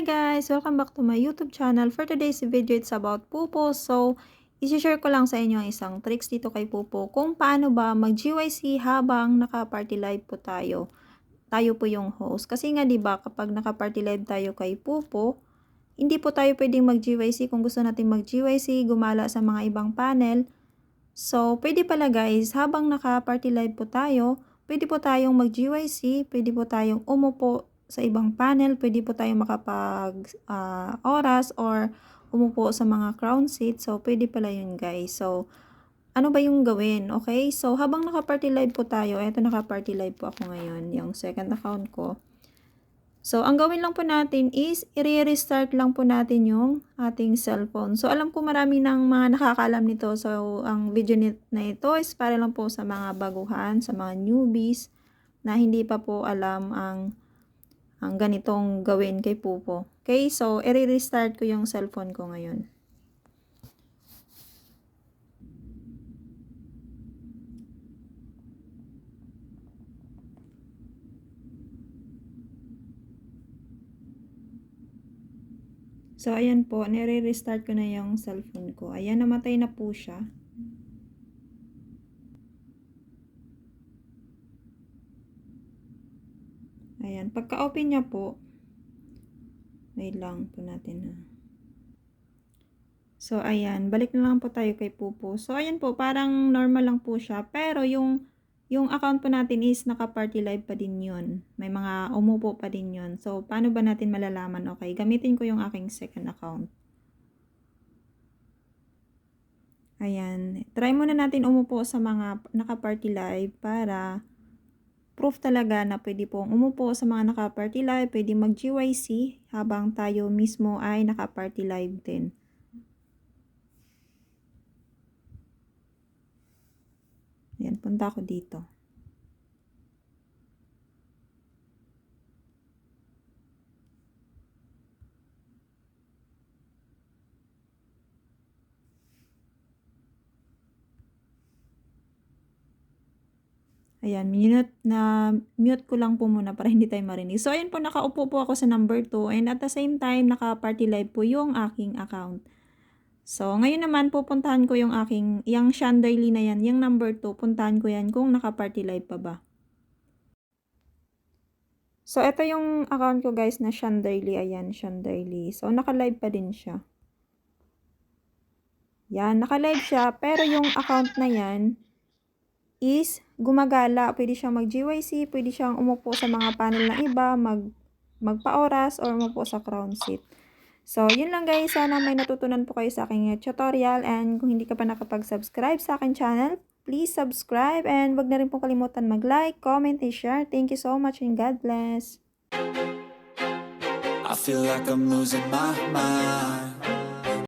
guys! Welcome back to my YouTube channel. For today's video, it's about Pupo. So, isi-share ko lang sa inyo ang isang tricks dito kay Pupo kung paano ba mag-GYC habang naka-party live po tayo. Tayo po yung host. Kasi nga 'di ba kapag naka-party live tayo kay Pupo, hindi po tayo pwedeng mag-GYC kung gusto natin mag-GYC, gumala sa mga ibang panel. So, pwede pala guys, habang naka-party live po tayo, pwede po tayong mag-GYC, pwede po tayong umupo sa ibang panel, pwede po tayong makapag oras or umupo sa mga crown seat. So, pwede pala yun guys. So, ano ba yung gawin? Okay? So, habang naka-party live po tayo, eto naka-party live po ako ngayon, yung second account ko. So, ang gawin lang po natin is, i-restart lang po natin yung ating cellphone. So, alam ko marami ng mga nakakaalam nito. So, ang video na ito is para lang po sa mga baguhan, sa mga newbies na hindi pa po alam ang ganitong gawin kay Pupo. Okay, so i-restart ko yung cellphone ko ngayon. So, ayan po, nire-restart ko na yung cellphone ko. Ayan, namatay na po siya. Ayan, pagka-open niya po, wait lang po natin ha. So, ayan, balik na lang po tayo kay Pupo. So, ayan po, parang normal lang po siya. Pero yung account po natin is naka-party live pa din yun. May mga umupo pa din yun. So, paano ba natin malalaman? Okay, gamitin ko yung aking second account. Ayan, try muna natin umupo sa mga naka-party live para proof talaga na pwede pong umupo sa mga naka-party live, pwede mag-GYC habang tayo mismo ay naka-party live din. Ayan, punta ako dito. Ayan, mute ko lang po muna para hindi tayo marinig. So, ayan po, nakaupo po ako sa number 2 and at the same time, naka-party live po yung aking account. So, ngayon naman, pupuntahan ko yung Shandaily na yan, yung number 2, puntahan ko yan kung naka-party live pa ba. So, ito yung account ko guys na Shandaily, ayan, Shandaily. So, naka-live pa din siya. Yan, naka-live siya, pero yung account na yan is gumagala. Pwede siyang mag-GYC, pwede siyang umupo sa mga panel ng iba, magpa-oras, or umupo sa crown seat. So, yun lang guys. Sana may natutunan po kayo sa aking tutorial. And kung hindi ka pa nakapag-subscribe sa aking channel, please subscribe. And wag na rin po kalimutan mag-like, comment, and share. Thank you so much and God bless. I feel like I'm losing my mind.